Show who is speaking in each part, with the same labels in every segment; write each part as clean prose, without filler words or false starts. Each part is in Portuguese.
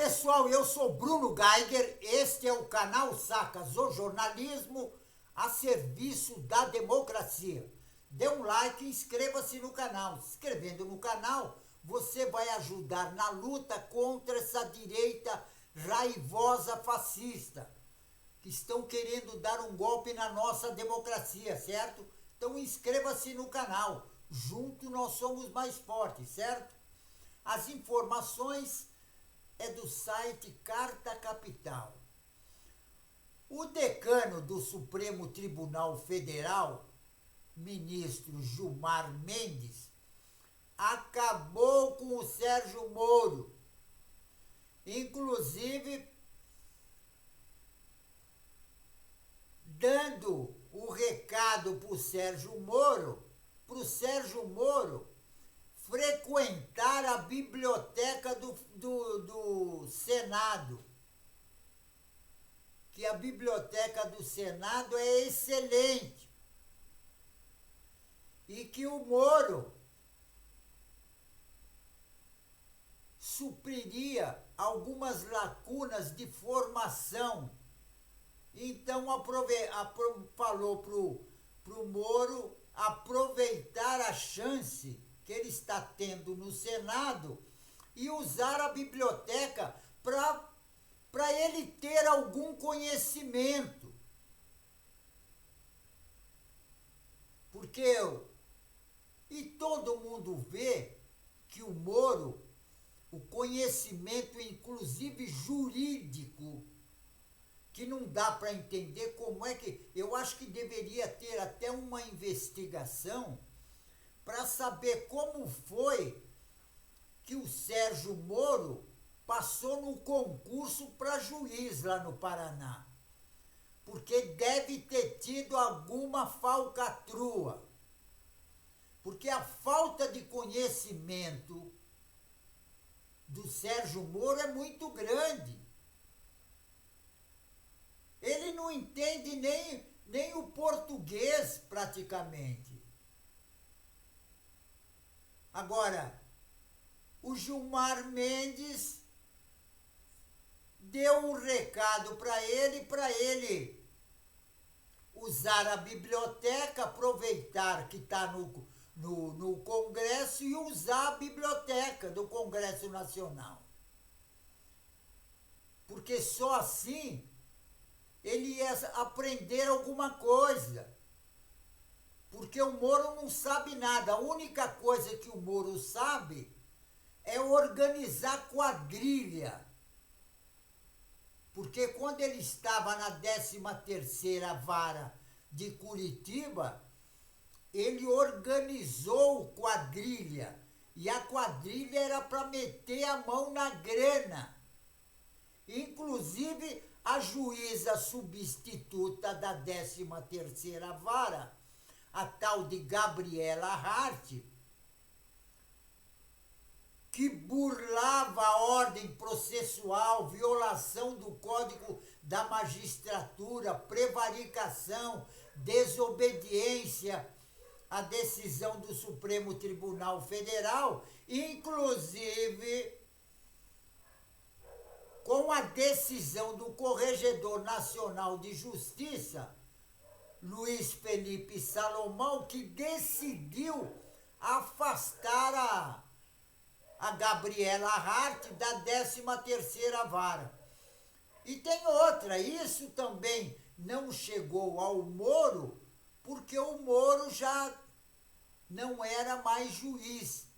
Speaker 1: pessoal, eu sou Bruno Geiger, este é o canal Sacas, o jornalismo a serviço da democracia. Dê um like e inscreva-se no canal. Se inscrevendo no canal, você vai ajudar na luta contra essa direita raivosa fascista, que estão querendo dar um golpe na nossa democracia, certo? Então inscreva-se no canal, junto nós somos mais fortes, certo? As informações é do site Carta Capital. O decano do Supremo Tribunal Federal, ministro Gilmar Mendes, acabou com o Sérgio Moro. Inclusive, dando o recado para o Sérgio Moro frequentar a biblioteca do Senado, que a biblioteca do Senado é excelente e que o Moro supriria algumas lacunas de formação. Então falou pro Moro aproveitar a chance que ele está tendo no Senado e usar a biblioteca para ele ter algum conhecimento. E todo mundo vê que o Moro, o conhecimento inclusive jurídico, que não dá para entender como é que... Eu acho que deveria ter até uma investigação para saber como foi que o Sérgio Moro passou no concurso para juiz lá no Paraná. Porque deve ter tido alguma falcatrua. Porque a falta de conhecimento do Sérgio Moro é muito grande. Ele não entende nem o português, praticamente. Agora, o Gilmar Mendes deu um recado para ele usar a biblioteca, aproveitar que está no Congresso e usar a biblioteca do Congresso Nacional. Porque só assim ele ia aprender alguma coisa. Porque o Moro não sabe nada. A única coisa que o Moro sabe é organizar quadrilha. Porque quando ele estava na 13ª Vara de Curitiba, ele organizou quadrilha. E a quadrilha era para meter a mão na grana. Inclusive, a juíza substituta da 13ª Vara, a tal de Gabriela Hart, que burlava a ordem processual, violação do Código da Magistratura, prevaricação, desobediência à decisão do Supremo Tribunal Federal, inclusive com a decisão do Corregedor Nacional de Justiça, Luiz Felipe Salomão, que decidiu afastar a Gabriela Hart da 13ª Vara. E tem outra, isso também não chegou ao Moro, porque o Moro já não era mais juiz.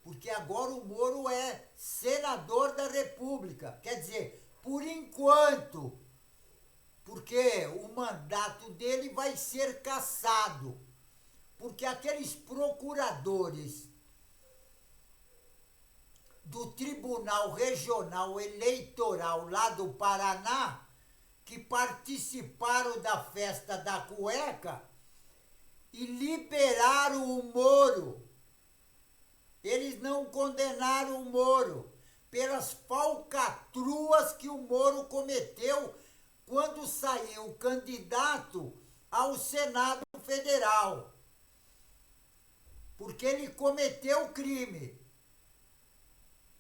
Speaker 1: Porque agora o Moro é senador da República. Quer dizer, por enquanto, porque o mandato dele vai ser cassado. Porque aqueles procuradores do Tribunal Regional Eleitoral lá do Paraná, que participaram da festa da cueca e liberaram o Moro. Eles não condenaram o Moro pelas falcatruas que o Moro cometeu quando saiu candidato ao Senado Federal. Porque ele cometeu crime.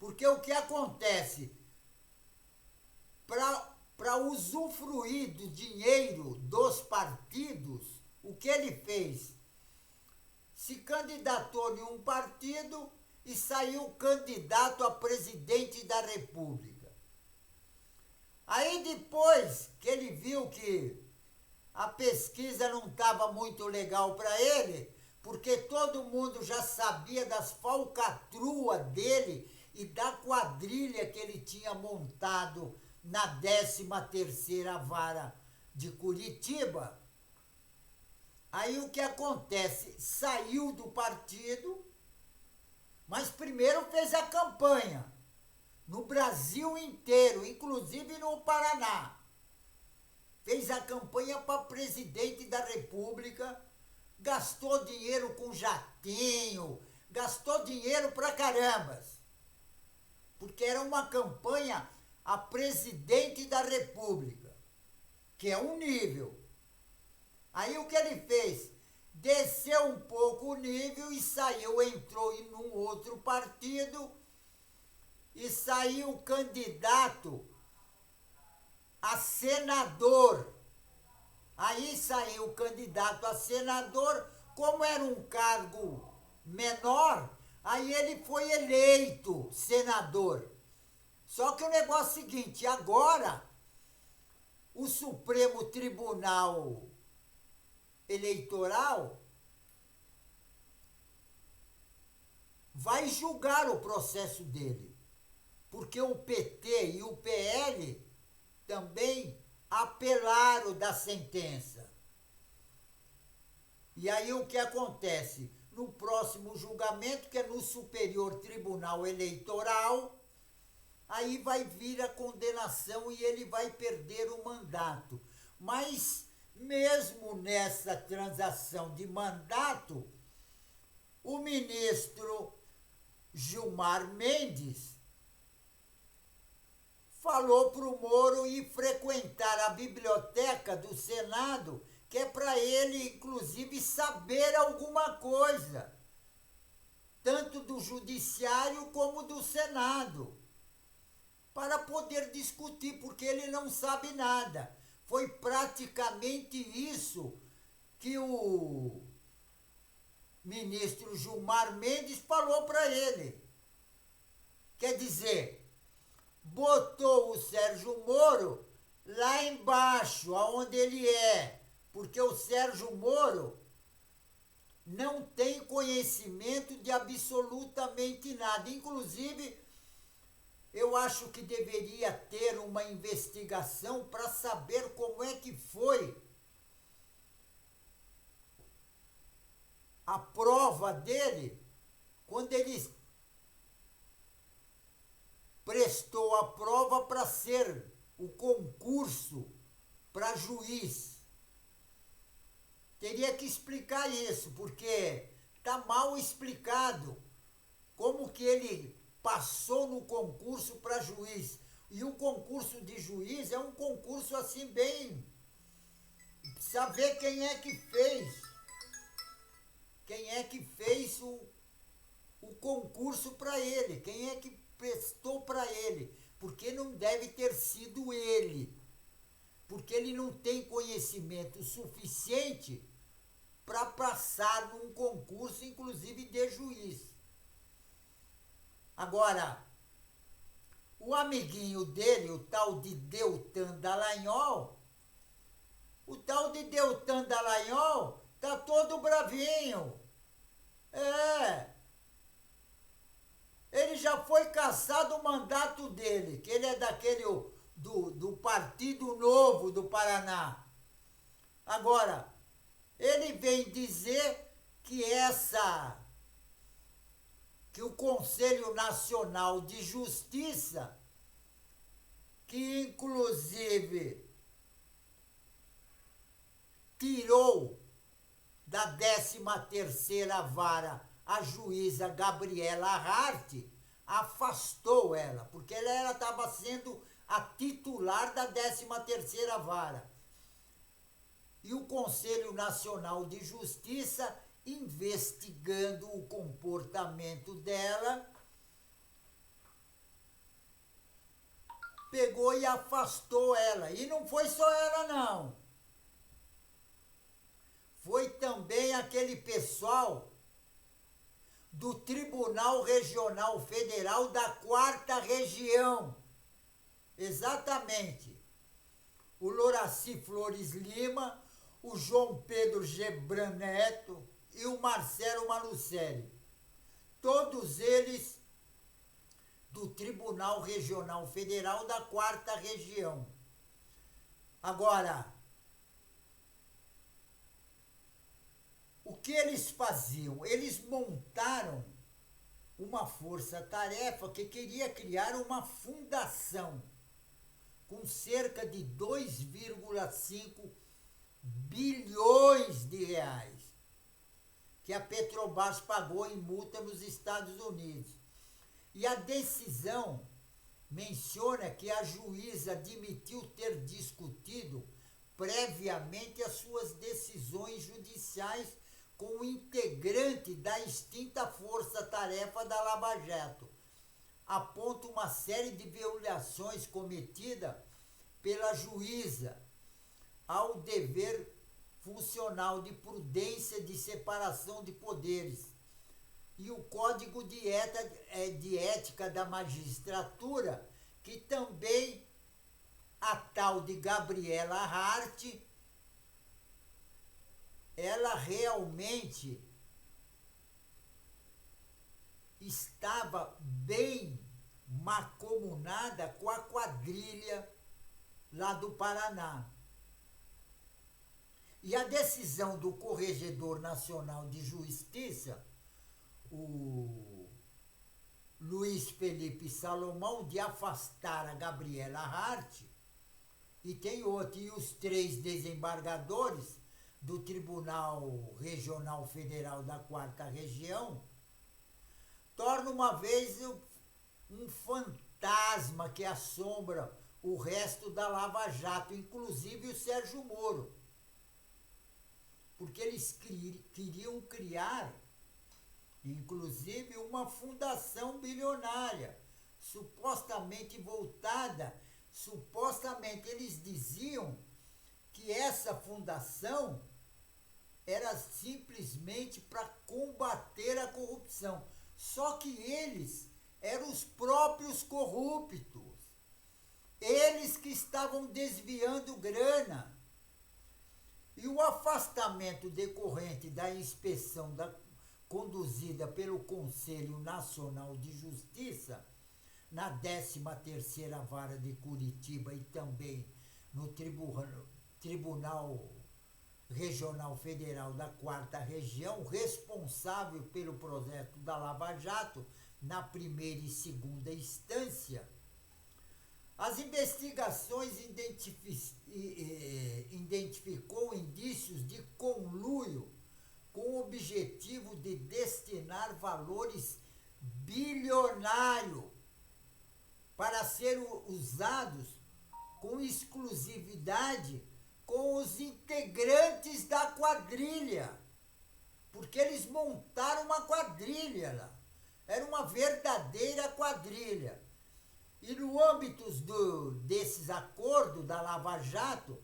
Speaker 1: Porque o que acontece? para usufruir do dinheiro dos partidos, o que ele fez? Se candidatou em um partido e saiu candidato a presidente da República. Aí depois que ele viu que a pesquisa não estava muito legal para ele, porque todo mundo já sabia das falcatruas dele e da quadrilha que ele tinha montado na 13ª Vara de Curitiba. Aí o que acontece? Saiu do partido, mas primeiro fez a campanha no Brasil inteiro, inclusive no Paraná. Fez a campanha para presidente da República, gastou dinheiro com jatinho, gastou dinheiro pra carambas, porque era uma campanha a presidente da República, que é um nível. Aí o que ele fez? Desceu um pouco o nível e saiu, entrou em um outro partido e saiu candidato a senador. Aí saiu candidato a senador, como era um cargo menor, aí ele foi eleito senador. Só que o negócio é o seguinte, agora o Supremo Tribunal Eleitoral vai julgar o processo dele, porque o PT e o PL também apelaram da sentença. E aí o que acontece? No próximo julgamento, que é no Superior Tribunal Eleitoral, aí vai vir a condenação e ele vai perder o mandato. Mas mesmo nessa transação de mandato, o ministro Gilmar Mendes falou para o Moro ir frequentar a biblioteca do Senado, que é para ele, inclusive, saber alguma coisa, tanto do Judiciário como do Senado, para poder discutir, porque ele não sabe nada. Foi praticamente isso que o ministro Gilmar Mendes falou para ele. Quer dizer, botou o Sérgio Moro lá embaixo, aonde ele é, porque o Sérgio Moro não tem conhecimento de absolutamente nada. Inclusive, eu acho que deveria ter uma investigação para saber como é que foi a prova dele quando ele prestou a prova para ser o concurso para juiz. Teria que explicar isso, porque está mal explicado como que ele passou no concurso para juiz. E o concurso de juiz é um concurso assim bem... Precisa ver quem é que fez. Quem é que fez o concurso para ele. Quem é que prestou para ele. Porque não deve ter sido ele. Porque ele não tem conhecimento suficiente para passar num concurso, inclusive de juiz. Agora, o amiguinho dele, o tal de Deltan Dallagnol, tá todo bravinho. Ele já foi cassado o mandato dele, que ele é daquele do Partido Novo do Paraná. Agora, ele vem dizer que o Conselho Nacional de Justiça, que inclusive tirou da 13ª Vara a juíza Gabriela Hart, afastou ela, porque ela estava sendo a titular da 13ª Vara. E o Conselho Nacional de Justiça, investigando o comportamento dela, pegou e afastou ela. E não foi só ela, não. Foi também aquele pessoal do Tribunal Regional Federal da 4ª Região. Exatamente. O Loraci Flores Lima, o João Pedro Gebran Neto e o Marcelo Malucelli. Todos eles do Tribunal Regional Federal da 4ª Região. Agora, o que eles faziam? Eles montaram uma força-tarefa que queria criar uma fundação com cerca de 2,5 bilhões de reais que a Petrobras pagou em multa nos Estados Unidos. E a decisão menciona que a juíza admitiu ter discutido previamente as suas decisões judiciais com o integrante da extinta força-tarefa da Lava Jato. Aponta uma série de violações cometidas pela juíza ao dever funcional de prudência de separação de poderes e o Código de Ética da Magistratura, que também a tal de Gabriela Hart, ela realmente estava bem mancomunada com a quadrilha lá do Paraná. E a decisão do Corregedor Nacional de Justiça, o Luiz Felipe Salomão, de afastar a Gabriela Hart, e tem outro, e os 3 desembargadores do Tribunal Regional Federal da 4ª Região, torna uma vez um fantasma que assombra o resto da Lava Jato, inclusive o Sérgio Moro. Porque eles queriam criar, inclusive, uma fundação bilionária, supostamente voltada, eles diziam que essa fundação era simplesmente para combater a corrupção. Só que eles eram os próprios corruptos. Eles que estavam desviando grana. E o afastamento decorrente da inspeção conduzida pelo Conselho Nacional de Justiça, na 13ª Vara de Curitiba e também no Tribunal Regional Federal da 4ª Região, responsável pelo processo da Lava Jato, na primeira e segunda instância, as investigações identificou indícios de conluio com o objetivo de destinar valores bilionários para ser usados com exclusividade com os integrantes da quadrilha, porque eles montaram uma quadrilha lá, era uma verdadeira quadrilha. E no âmbito desses acordos da Lava Jato,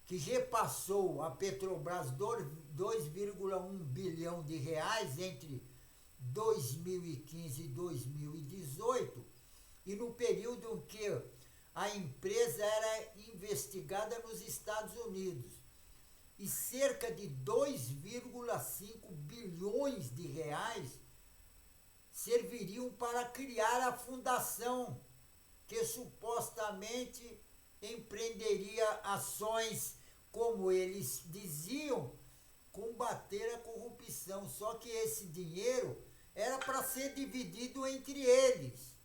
Speaker 1: que repassou a Petrobras 2,1 bilhão de reais entre 2015 e 2018, e no período em que a empresa era investigada nos Estados Unidos, e cerca de 2,5 bilhões de reais serviriam para criar a fundação que supostamente empreenderia ações, como eles diziam, combater a corrupção. Só que esse dinheiro era para ser dividido entre eles.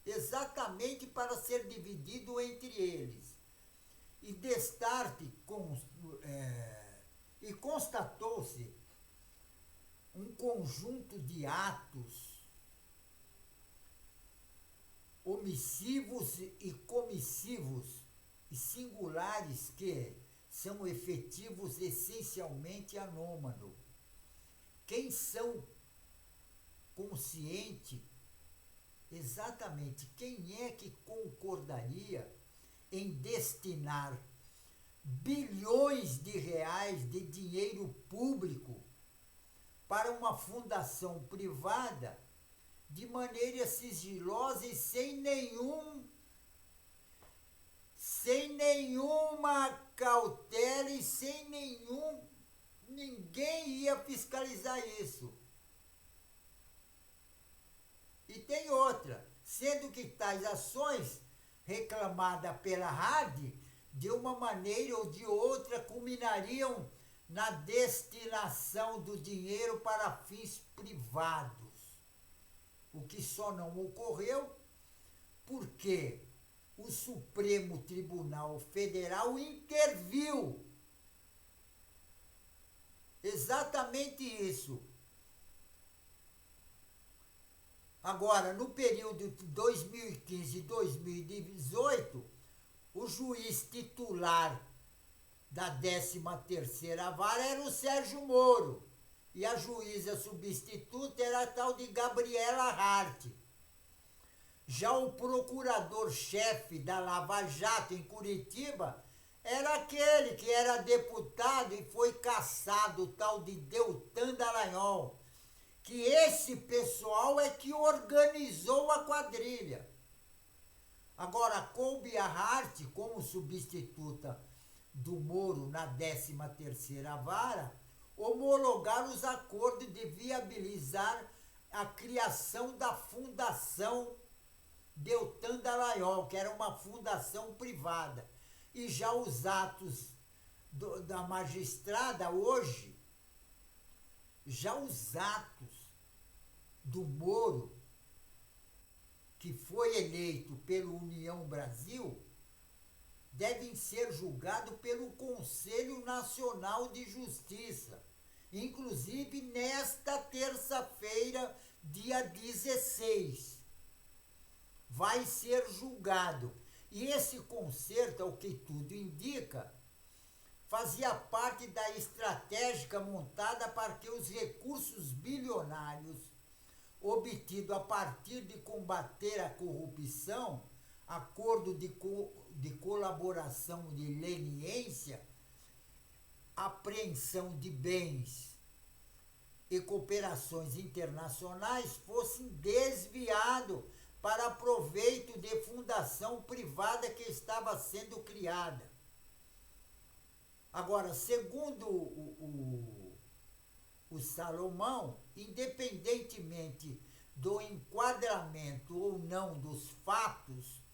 Speaker 1: Exatamente para ser dividido entre eles. E e constatou-se um conjunto de atos omissivos e comissivos e singulares que são efetivos essencialmente anômalos. Quem são conscientes Exatamente, quem é que concordaria em destinar bilhões de reais de dinheiro público para uma fundação privada de maneira sigilosa e sem nenhuma cautela e ninguém ia fiscalizar isso. E tem outra, sendo que tais ações reclamadas pela RAD, de uma maneira ou de outra, culminariam na destinação do dinheiro para fins privados. O que só não ocorreu porque o Supremo Tribunal Federal interviu. Exatamente isso. Agora, no período de 2015 e 2018, o juiz titular da 13ª Vara era o Sérgio Moro e a juíza substituta era a tal de Gabriela Hart. Já o procurador-chefe da Lava Jato em Curitiba era aquele que era deputado e foi cassado, o tal de Deltan Dallagnol, que esse pessoal é que organizou a quadrilha. Agora, coube a Hart, como substituta do Moro na 13ª Vara, homologar os acordos de viabilizar a criação da Fundação Deltan Dallagnol, que era uma fundação privada. E já os atos da magistrada hoje, já os atos do Moro, que foi eleito pelo União Brasil, devem ser julgados pelo Conselho Nacional de Justiça, inclusive nesta terça-feira, dia 16. Vai ser julgado. E esse concerto, ao que tudo indica, fazia parte da estratégia montada para que os recursos bilionários obtidos a partir de combater a corrupção, acordo de colaboração de leniência, apreensão de bens e cooperações internacionais fossem desviados para proveito de fundação privada que estava sendo criada. Agora, segundo o Salomão, independentemente do enquadramento ou não dos fatos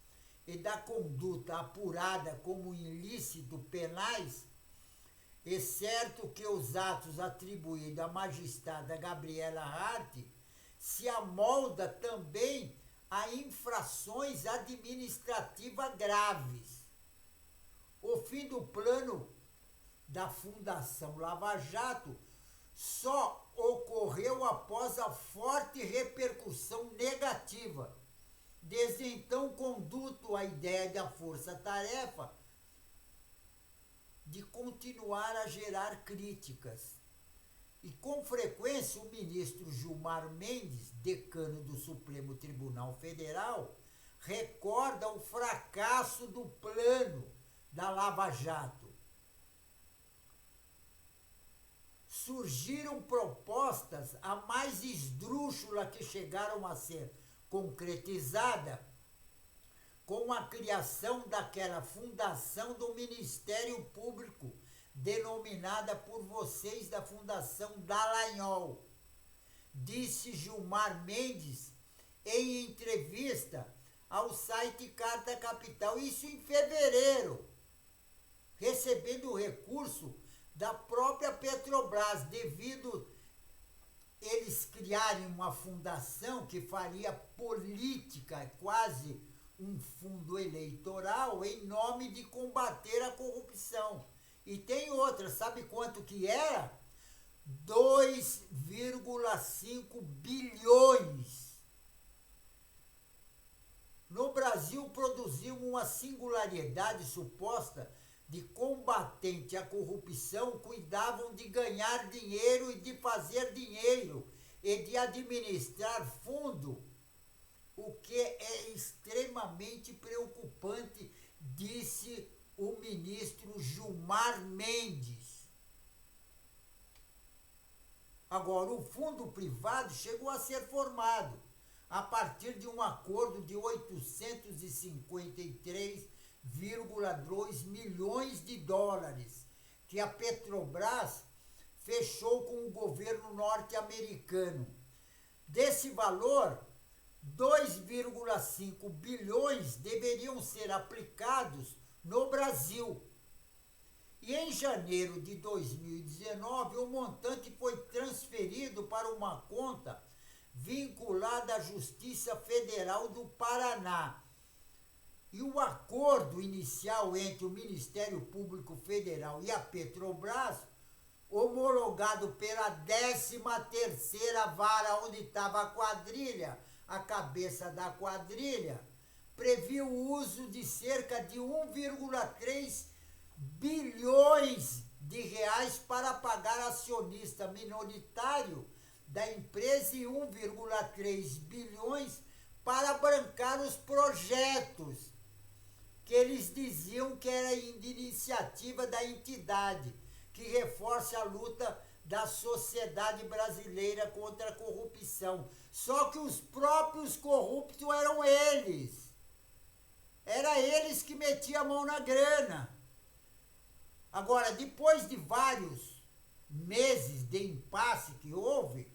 Speaker 1: e da conduta apurada como ilícito penais, é certo que os atos atribuídos à magistrada Gabriela Hart se amolda também a infrações administrativas graves. O fim do plano da Fundação Lava Jato só ocorreu após a forte repercussão negativa. Desde então, conduto a ideia da força-tarefa de continuar a gerar críticas. E com frequência o ministro Gilmar Mendes, decano do Supremo Tribunal Federal, recorda o fracasso do plano da Lava Jato. Surgiram propostas a mais esdrúxulas que chegaram a ser concretizadas com a criação daquela fundação do Ministério Público, denominada por vocês da Fundação Dallagnol, disse Gilmar Mendes em entrevista ao site Carta Capital, isso em fevereiro, recebendo o recurso da própria Petrobras, devido eles criarem uma fundação que faria política, quase um fundo eleitoral, em nome de combater a corrupção. E tem outra, sabe quanto que era? 2,5 bilhões. No Brasil, produziu uma singularidade suposta de combatente à corrupção, cuidavam de ganhar dinheiro e de fazer dinheiro e de administrar fundo o que é extremamente preocupante, disse o ministro Gilmar Mendes. Agora, o fundo privado chegou a ser formado a partir de um acordo de 853,2 milhões de dólares que a Petrobras fechou com o governo norte-americano. Desse valor, 2,5 bilhões deveriam ser aplicados no Brasil. E em janeiro de 2019, o montante foi transferido para uma conta vinculada à Justiça Federal do Paraná. E o acordo inicial entre o Ministério Público Federal e a Petrobras, homologado pela 13ª vara onde estava a quadrilha, a cabeça da quadrilha, previu o uso de cerca de 1,3 bilhões de reais para pagar acionista minoritário da empresa e 1,3 bilhões para bancar os projetos que eles diziam que era de iniciativa da entidade, que reforça a luta da sociedade brasileira contra a corrupção. Só que os próprios corruptos eram eles. Era eles que metiam a mão na grana. Agora, depois de vários meses de impasse que houve,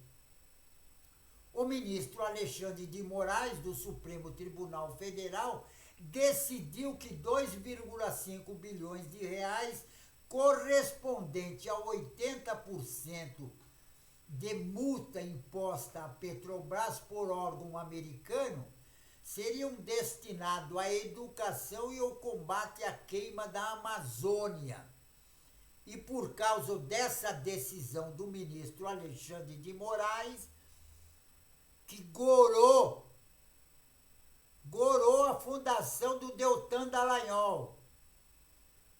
Speaker 1: o ministro Alexandre de Moraes, do Supremo Tribunal Federal, decidiu que 2,5 bilhões de reais, correspondente a 80% de multa imposta à Petrobras por órgão americano, seriam destinados à educação e ao combate à queima da Amazônia. E por causa dessa decisão do ministro Alexandre de Moraes, que gorou a fundação do Deltan Dallagnol,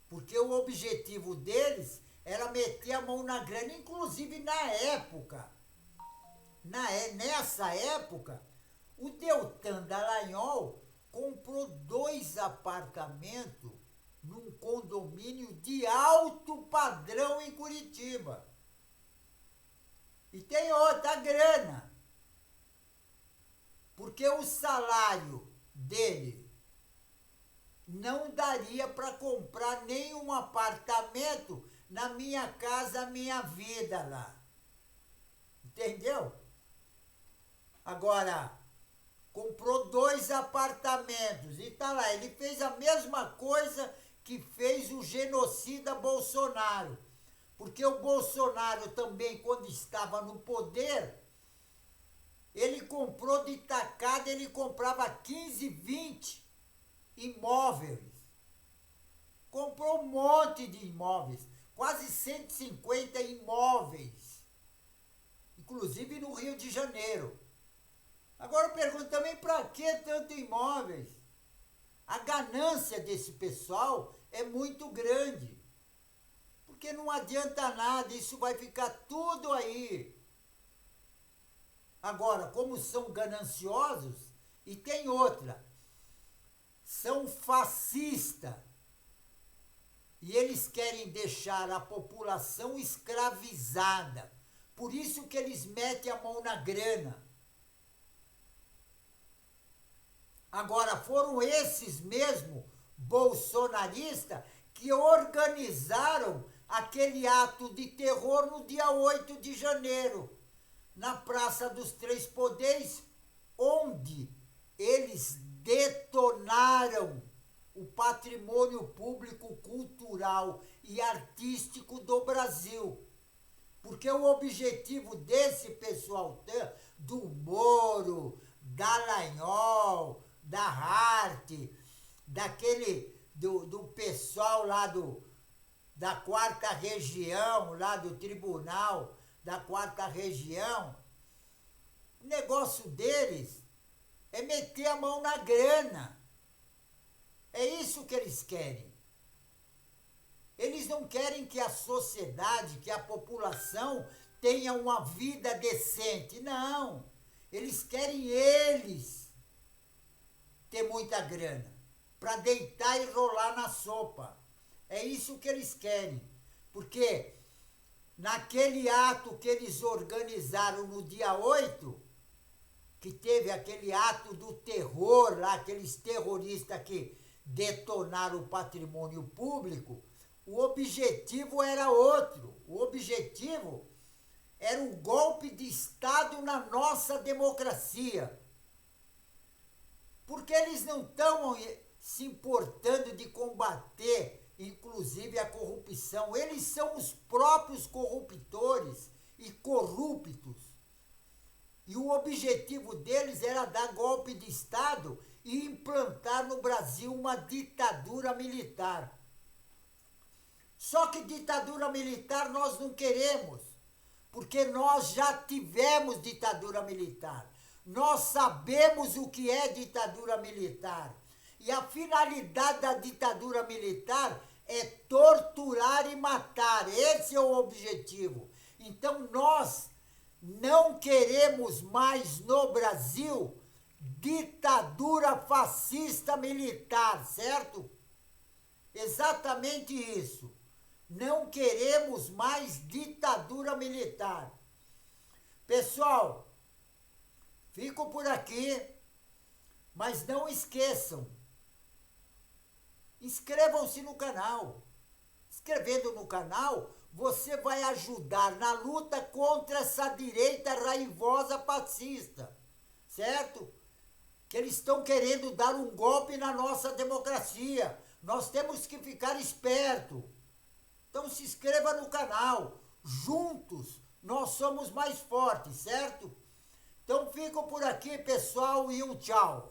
Speaker 1: porque o objetivo deles era meter a mão na grana, inclusive nessa época, o Deltan Dallagnol comprou 2 apartamentos num condomínio de alto padrão em Curitiba. E tem outra grana, porque o salário dele não daria para comprar nenhum apartamento na Minha Casa Minha Vida lá. Entendeu? Agora, comprou 2 apartamentos e tá lá. Ele fez a mesma coisa que fez o genocida Bolsonaro. Porque o Bolsonaro também, quando estava no poder, ele comprou de tacada, ele comprava 15, 20 imóveis. Comprou um monte de imóveis, quase 150 imóveis, inclusive no Rio de Janeiro. Agora eu pergunto também, para que tanto imóveis? A ganância desse pessoal é muito grande, porque não adianta nada, isso vai ficar tudo aí. Agora, como são gananciosos, e tem outra, são fascistas, e eles querem deixar a população escravizada, por isso que eles metem a mão na grana. Agora, foram esses mesmo bolsonaristas que organizaram aquele ato de terror no dia 8 de janeiro, na Praça dos Três Poderes, onde eles detonaram o patrimônio público, cultural e artístico do Brasil. Porque o objetivo desse pessoal, do Moro, Dallagnol, da Hart, do pessoal lá da 4ª região, lá do tribunal da 4ª região, o negócio deles é meter a mão na grana. É isso que eles querem. Eles não querem que a sociedade, que a população tenha uma vida decente. Não. Eles querem eles. ter muita grana, para deitar e rolar na sopa. É isso que eles querem, porque naquele ato que eles organizaram no dia 8, que teve aquele ato do terror lá, aqueles terroristas que detonaram o patrimônio público, o objetivo era outro. O objetivo era um golpe de Estado na nossa democracia. Porque eles não estão se importando de combater, inclusive, a corrupção. Eles são os próprios corruptores e corruptos. E o objetivo deles era dar golpe de Estado e implantar no Brasil uma ditadura militar. Só que ditadura militar nós não queremos, porque nós já tivemos ditadura militar. Nós sabemos o que é ditadura militar. E a finalidade da ditadura militar é torturar e matar. Esse é o objetivo. Então nós não queremos mais no Brasil ditadura fascista militar, certo? Exatamente isso. Não queremos mais ditadura militar. Pessoal, fico por aqui, mas não esqueçam, inscrevam-se no canal. Inscrevendo no canal, você vai ajudar na luta contra essa direita raivosa fascista, certo? Que eles estão querendo dar um golpe na nossa democracia. Nós temos que ficar esperto. Então se inscreva no canal. Juntos nós somos mais fortes, certo? Então fico por aqui, pessoal, e um tchau.